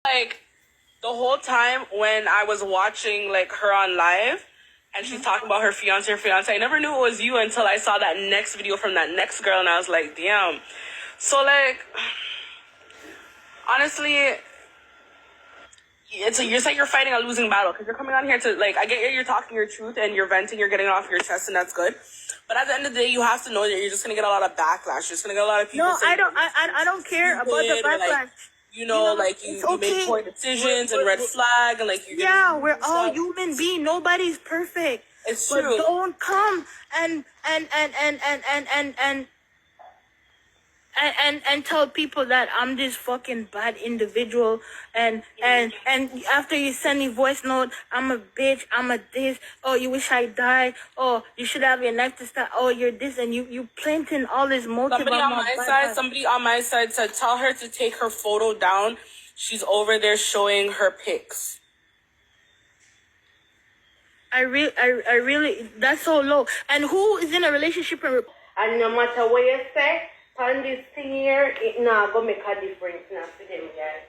Like, the whole time when I was watching, like, her on live, and she's talking about her fiance, I never knew it was you until I saw that next video from that next girl, and I was like, damn. So, like, honestly, it's like you're fighting a losing battle, because you're coming on here to, like, I get you're talking your truth and you're venting, you're getting it off your chest, and that's good. But at the end of the day, you have to know that you're just gonna get a lot of backlash. You're just gonna get a lot of people. No, I don't care about the backlash. Like, you make poor decisions and red flag, and like we're all human beings. Nobody's perfect. It's true. But don't come and tell people that I'm this fucking bad individual, and after you send me voice note, I'm a bitch, I'm a this, oh, you wish I died, oh, you should have your knife to start, oh, you're this, and you planting all this motive. Somebody on my side said, tell her to take her photo down. She's over there showing her pics. I really, that's so low. And who is in a relationship and no matter what you say, on this thing here, it not gonna make a difference now for them, guys.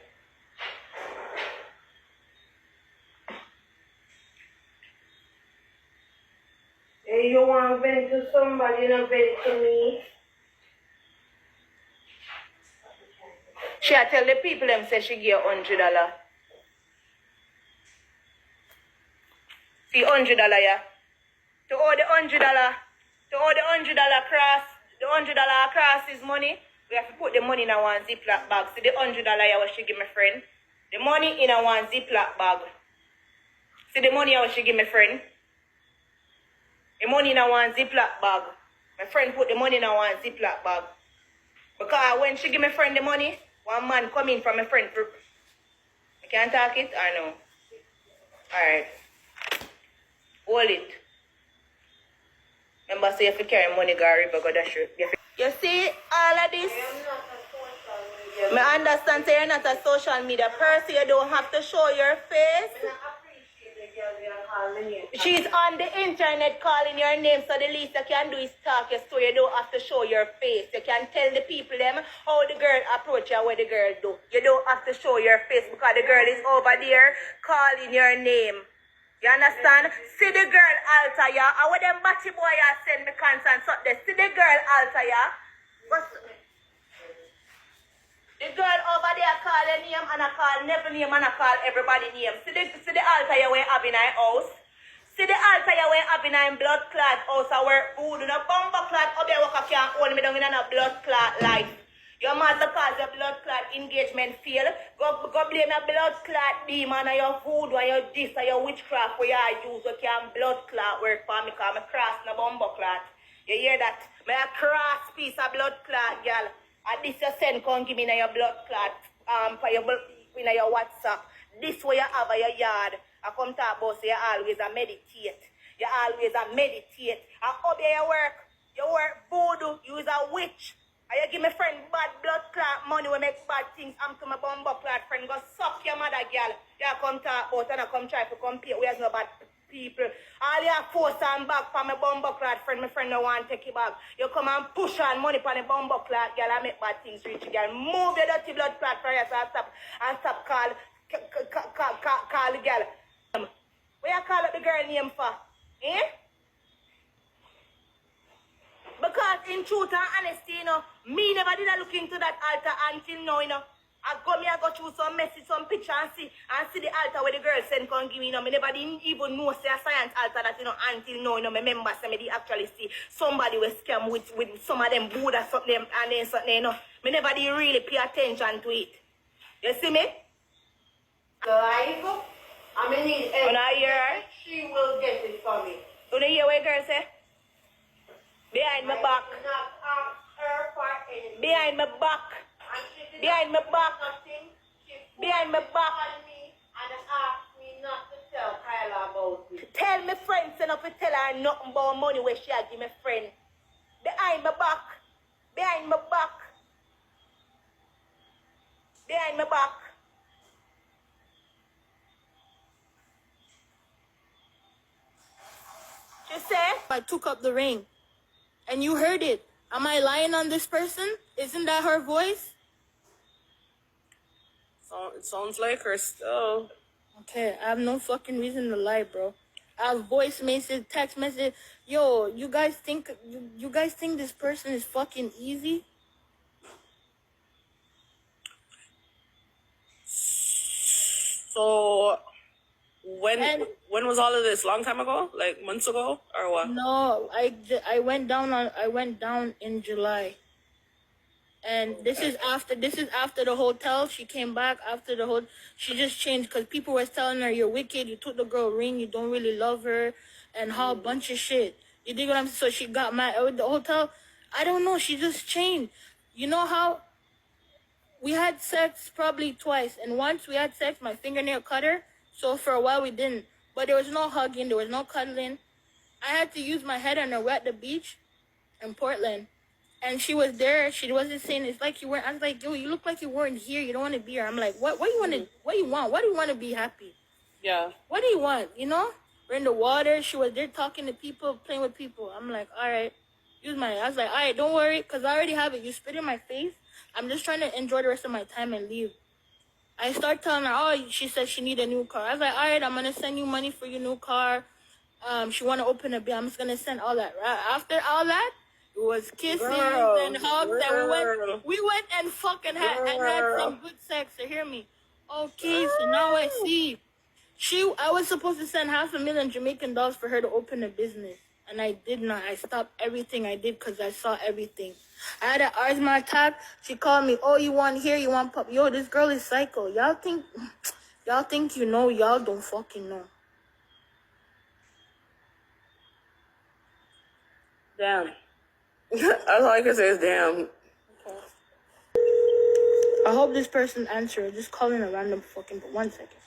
Hey, you want to vent to somebody, you know, vent to me. She tell the people them say she give $100. See $100, yeah. To owe the $100, cross. The $100 across is money. We have to put the money in a one Ziploc bag. See the $100 what she give my friend. The money in a one Ziploc bag. See the money what she give my friend. The money in a one Ziploc bag. My friend put the money in a one Ziploc bag. Because when she give my friend the money, one man come in from my friend. I can't talk it or no? Alright. Hold it. Remember, say if you carry money, Gary, but go dash it. You see all of this? I understand say you're not a social media person. You don't have to show your face. She's on the internet calling your name, so the least you can do is talk your story. You don't have to show your face. You can tell the people them how the girl approach you, what the girl do. You don't have to show your face because the girl is over there calling your name. You understand? See the girl alter ya. I want them batty boy ya send me constant so they see the girl alter ya. The girl over there call her name and I call never name and I call everybody name. See the alter ya when have in our house. See the alter ya when have in our blood clot house where food no bomber clot up there work can't hold me down in a blood clot life. Your mother cause your blood clot engagement fail. Go blame your blood clot demon or your food or your this or your witchcraft where you use. You can blood clot work for me because I cross no bumbo clot. You hear that? Me a cross piece of blood clot, girl. And this you send come give me your blood clot for your in your WhatsApp. This way you have a your yard. I come talk about say you always a meditate. You always a meditate. And up there you work voodoo, you is a witch. You give my friend bad blood clot money when make bad things. I'm to my bumbo clot friend. Go suck your mother, girl. You come talk about and I come try to compare. We have no bad people. All you force and back for my bumbo clot friend. My friend don't want to take you back. You come and push on money for the bumbo clot, girl. I make bad things reach you, girl. Move your dirty blood clot for yourself and stop call the girl. Where you call up the girl name for? Eh? Because in truth and honesty, you know, me never did I look into that altar until now, you know. I go through some message, some picture and see the altar where the girl send come give me, you know. Me never didn't even know say a science altar that, you know, until now, you know, me remember say me did actually see somebody was scam with some of them Buddha something and then something, you know. Me never did really pay attention to it. You see me? Live. I mean, when I hear her, she will get it for me. When you hear what girl say? Behind my back. Behind my back. Behind my back. Behind my back. And ask me not to tell Kyhighlah about it. Tell my friend, send up to tell her nothing about money where she give me friend. Behind my back. Behind my back. Behind my back. She said, I took up the ring. And you heard it. Am I lying on this person? Isn't that her voice? So it sounds like her still. Okay, I have no fucking reason to lie, bro. I have voice message, text message. Yo, you guys think this person is fucking easy? So when was all of this? Long time ago? Like months ago or what? No, I went down in July. And this is after the hotel. She came back after the whole. She just changed because people were telling her you're wicked. You took the girl ring. You don't really love her, and how bunch of shit. You dig what I'm saying? So she got mad at the hotel. I don't know. She just changed. You know how we had sex probably twice, and once we had sex, my fingernail cut her. So for a while we didn't. But there was no hugging. There was no cuddling. I had to use my head on her. We're at the beach in Portland. And she was there. She wasn't saying it's like you weren't. I was like, yo, you look like you weren't here. You don't want to be here. I'm like, what? What do you want to? What do you want? What do you want to be happy? Yeah. What do you want? You know, we're in the water. She was there talking to people, playing with people. I'm like, all right, use my. I was like, all right, don't worry, cause I already have it. You spit in my face. I'm just trying to enjoy the rest of my time and leave. I start telling her, oh, she said she need a new car. I was like, all right, I'm gonna send you money for your new car. She want to open a bill. I'm just gonna send all that. After all that. It was kisses and hugs, and we went and fucking had some good sex. So hear me, okay? So now I see. I was supposed to send $500,000 Jamaican dollars for her to open a business, and I did not. I stopped everything I did because I saw everything. I had an asthma attack. She called me. Oh, you want here? You want pup? Yo, this girl is psycho. Y'all think you know? Y'all don't fucking know. Damn. That's all I can say is damn. Okay. I hope this person answers. Just calling a random fucking. 1 second.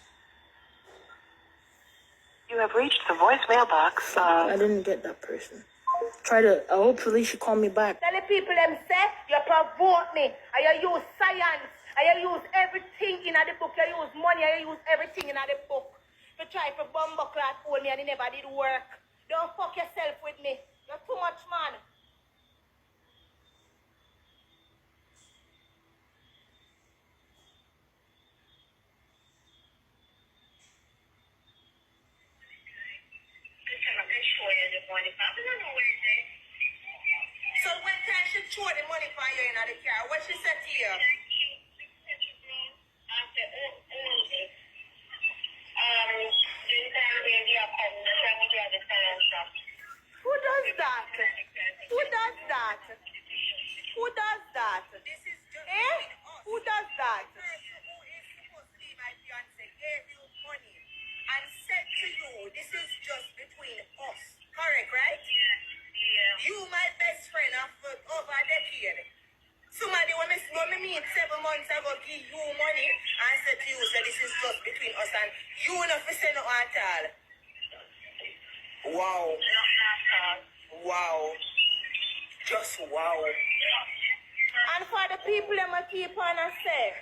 You have reached the voicemail box. I didn't get that person. Try to. Hopefully she call me back. Tell the people them say you provoke me. I use science. I use everything in the book. I use money. I use everything in the book. You try for bumbo class hold me and it never did work. Don't fuck yourself with me. You're too much man. So when time she throw the money for you in the car, what she said to you? Who does that? Who does that? Who does that? This is just Who does that? The person who is supposed to be my fiance gave you money and said to you, this is just between us. Correct, right? Yeah. You, my best friend, after over a decade. Somebody when me meet 7 months ago give you money and said to you, so this is just between us and you not for say no at all. Wow. Wow. Just wow. And for the people that I keep on and say,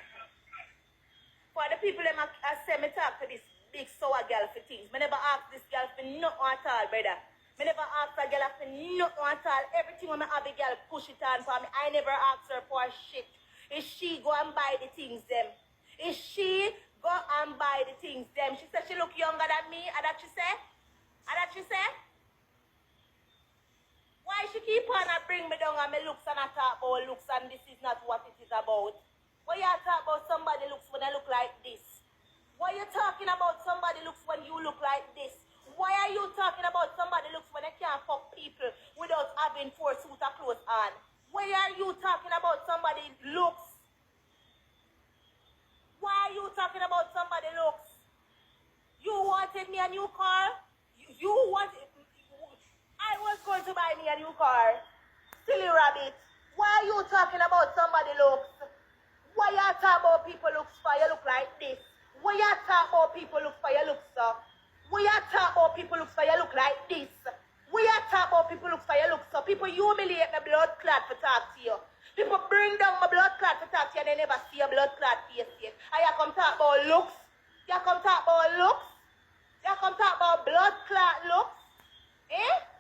for the people that I say, me talk to this big sour girl for things. Me never ask this girl for nothing at all, brother. Me never ask a girl for nothing at all. Everything when me have a girl push it on for me, I never ask her for shit. Is she go and buy the things them? Is she go and buy the things them? She said she look younger than me, and that she say? And that she say? Why she keep on and bring me down and me looks and I talk about looks and this is not what it is about? Why you talk about somebody looks when I look like this? Why you talking about somebody looks when you look like this? Why are you talking about somebody looks when I can't fuck people without having 4 suits of clothes on? Why are you talking about somebody looks? Why are you talking about somebody looks? You wanted me a new car? You wanted... I was going to buy me a new car. Silly rabbit. Why are you talking about somebody looks? Why you talking about people looks for you look like this? Why you talking about people look for you look so? Why you talking about people look for you look like this? Why you talking about people look for you look so? People humiliate my blood clot for talk to you. People bring down my blood clot for talk to you and they never see a blood clot face yet. And you come talk about looks? You come talk about looks? You come talk about blood clot looks? Eh?